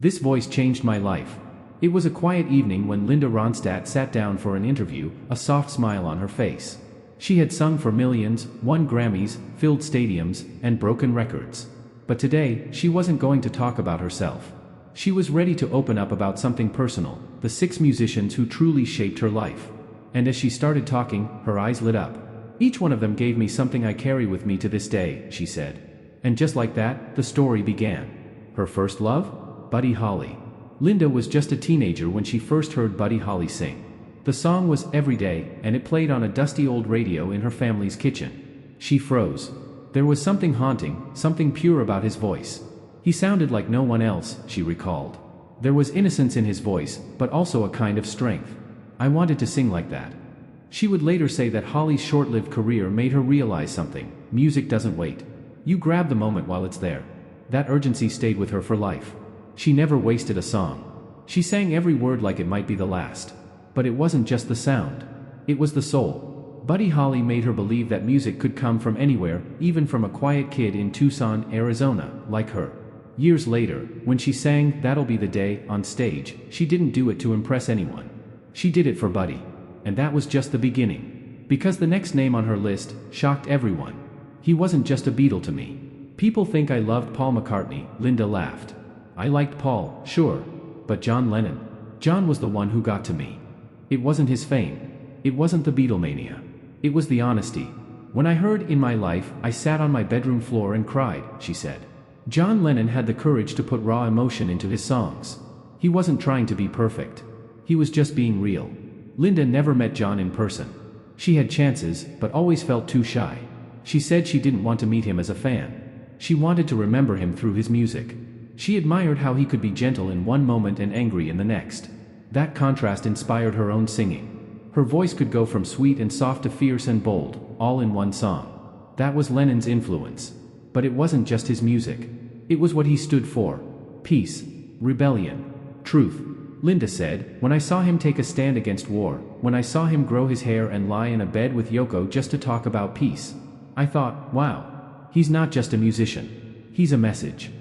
This voice changed my life. It was a quiet evening when Linda Ronstadt sat down for an interview, a soft smile on her face. She had sung for millions, won Grammys, filled stadiums, and broken records. But today, she wasn't going to talk about herself. She was ready to open up about something personal, the 6 musicians who truly shaped her life. And as she started talking, her eyes lit up. "Each one of them gave me something I carry with me to this day," she said. And just like that, the story began. Her first love? Buddy Holly. Linda was just a teenager when she first heard Buddy Holly sing. The song was Every Day, and it played on a dusty old radio in her family's kitchen. She froze. There was something haunting, something pure about his voice. He sounded like no one else, she recalled. There was innocence in his voice, but also a kind of strength. "I wanted to sing like that." She would later say that Holly's short-lived career made her realize something. Music doesn't wait. You grab the moment while it's there. That urgency stayed with her for life. She never wasted a song. She sang every word like it might be the last. But it wasn't just the sound. It was the soul. Buddy Holly made her believe that music could come from anywhere, even from a quiet kid in Tucson, Arizona, like her. Years later, when she sang That'll Be the Day on stage, she didn't do it to impress anyone. She did it for Buddy. And that was just the beginning. Because the next name on her list shocked everyone. "He wasn't just a Beatle to me. People think I loved Paul McCartney," Linda laughed. "I liked Paul, sure. But John Lennon. John was the one who got to me. It wasn't his fame. It wasn't the Beatlemania. It was the honesty. When I heard In My Life, I sat on my bedroom floor and cried," she said. John Lennon had the courage to put raw emotion into his songs. He wasn't trying to be perfect. He was just being real. Linda never met John in person. She had chances, but always felt too shy. She said she didn't want to meet him as a fan. She wanted to remember him through his music. She admired how he could be gentle in one moment and angry in the next. That contrast inspired her own singing. Her voice could go from sweet and soft to fierce and bold, all in one song. That was Lennon's influence. But it wasn't just his music. It was what he stood for. Peace. Rebellion. Truth. Linda said, "When I saw him take a stand against war, when I saw him grow his hair and lie in a bed with Yoko just to talk about peace, I thought, wow, he's not just a musician. He's a message."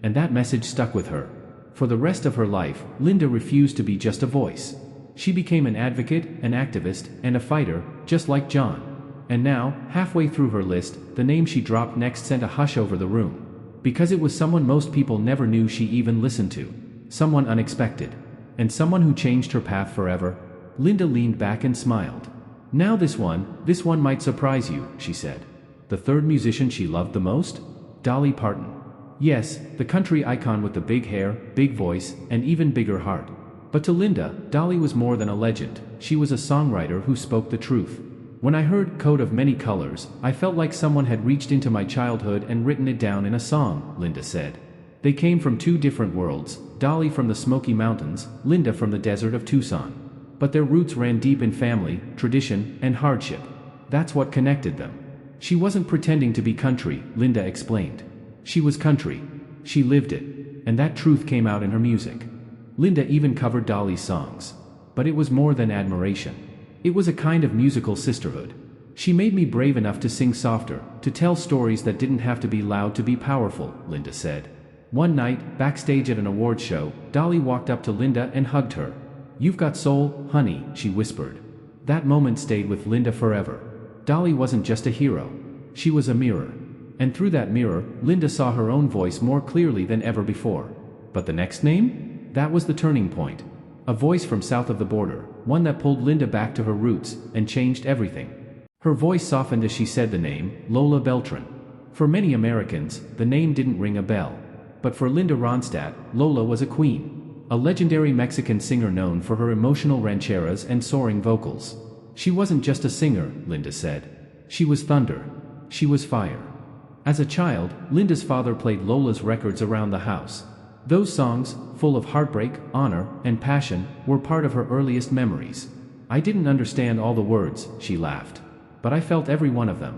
And that message stuck with her. For the rest of her life, Linda refused to be just a voice. She became an advocate, an activist, and a fighter, just like John. And now, halfway through her list, the name she dropped next sent a hush over the room. Because it was someone most people never knew she even listened to. Someone unexpected. And someone who changed her path forever. Linda leaned back and smiled. "Now this one might surprise you," she said. The third musician she loved the most? Dolly Parton. Yes, the country icon with the big hair, big voice, and even bigger heart. But to Linda, Dolly was more than a legend. She was a songwriter who spoke the truth. "When I heard Coat of Many Colors, I felt like someone had reached into my childhood and written it down in a song," Linda said. They came from 2 different worlds, Dolly from the Smoky Mountains, Linda from the desert of Tucson. But their roots ran deep in family, tradition, and hardship. That's what connected them. She wasn't pretending to be country, Linda explained. She was country. She lived it. And that truth came out in her music. Linda even covered Dolly's songs. But it was more than admiration. It was a kind of musical sisterhood. "She made me brave enough to sing softer, to tell stories that didn't have to be loud to be powerful," Linda said. One night, backstage at an awards show, Dolly walked up to Linda and hugged her. "You've got soul, honey," she whispered. That moment stayed with Linda forever. Dolly wasn't just a hero. She was a mirror. And through that mirror, Linda saw her own voice more clearly than ever before. But the next name? That was the turning point. A voice from south of the border, one that pulled Linda back to her roots and changed everything. Her voice softened as she said the name, Lola Beltran. For many Americans, the name didn't ring a bell. But for Linda Ronstadt, Lola was a queen. A legendary Mexican singer known for her emotional rancheras and soaring vocals. She wasn't just a singer, Linda said. She was thunder. She was fire. As a child, Linda's father played Lola's records around the house. Those songs, full of heartbreak, honor, and passion, were part of her earliest memories. "I didn't understand all the words," she laughed. "But I felt every one of them."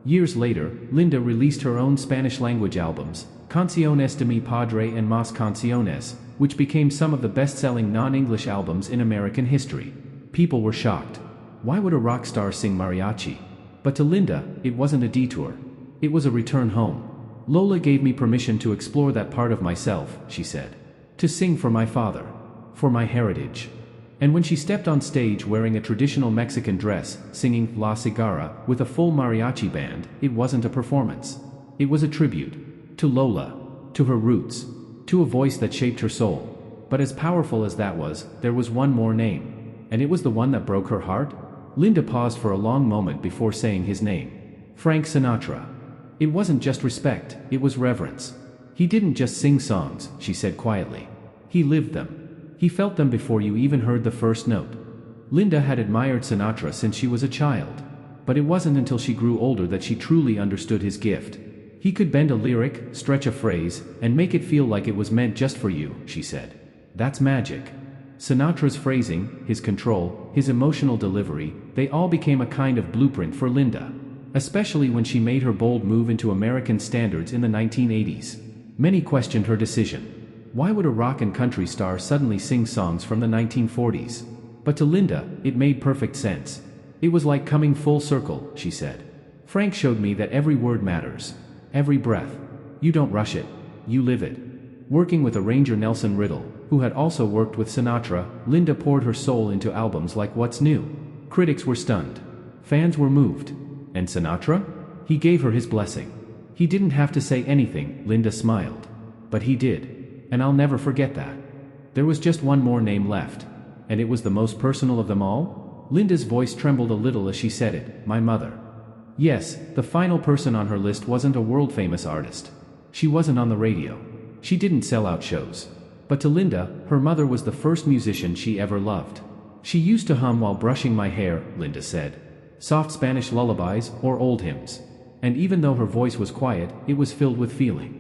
Years later, Linda released her own Spanish-language albums, Canciones de mi Padre and Más Canciones, which became some of the best-selling non-English albums in American history. People were shocked. Why would a rock star sing mariachi? But to Linda, it wasn't a detour. It was a return home. "Lola gave me permission to explore that part of myself," she said. To sing for my father. For my heritage. And when she stepped on stage wearing a traditional Mexican dress, singing La Cigarra with a full mariachi band, it wasn't a performance. It was a tribute. To Lola. To her roots. To a voice that shaped her soul. But as powerful as that was, there was one more name. And it was the one that broke her heart? Linda paused for a long moment before saying his name. Frank Sinatra. It wasn't just respect, it was reverence. He didn't just sing songs, she said quietly. He lived them. He felt them before you even heard the first note. Linda had admired Sinatra since she was a child. But it wasn't until she grew older that she truly understood his gift. He could bend a lyric, stretch a phrase, and make it feel like it was meant just for you, she said. That's magic. Sinatra's phrasing, his control, his emotional delivery, they all became a kind of blueprint for Linda. Especially when she made her bold move into American standards in the 1980s. Many questioned her decision. Why would a rock and country star suddenly sing songs from the 1940s? But to Linda, it made perfect sense. It was like coming full circle, she said. Frank showed me that every word matters. Every breath. You don't rush it. You live it. Working with arranger Nelson Riddle, who had also worked with Sinatra, Linda poured her soul into albums like What's New. Critics were stunned. Fans were moved. And Sinatra? He gave her his blessing. He didn't have to say anything, Linda smiled. But he did. And I'll never forget that. There was just one more name left. And it was the most personal of them all? Linda's voice trembled a little as she said it, my mother. Yes, the final person on her list wasn't a world-famous artist. She wasn't on the radio. She didn't sell out shows. But to Linda, her mother was the first musician she ever loved. She used to hum while brushing my hair, Linda said. Soft Spanish lullabies or old hymns. And even though her voice was quiet, it was filled with feeling.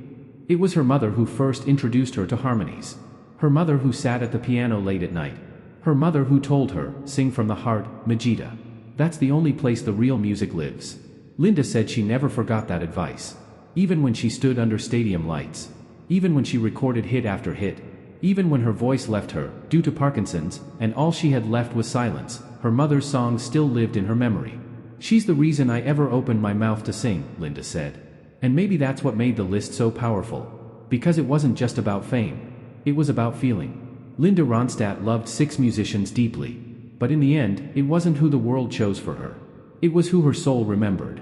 It was her mother who first introduced her to harmonies. Her mother who sat at the piano late at night. Her mother who told her, sing from the heart, Majida. That's the only place the real music lives. Linda said she never forgot that advice. Even when she stood under stadium lights. Even when she recorded hit after hit. Even when her voice left her, due to Parkinson's, and all she had left was silence, her mother's songs still lived in her memory. She's the reason I ever opened my mouth to sing, Linda said. And maybe that's what made the list so powerful. Because it wasn't just about fame. It was about feeling. Linda Ronstadt loved 6 musicians deeply. But in the end, it wasn't who the world chose for her. It was who her soul remembered.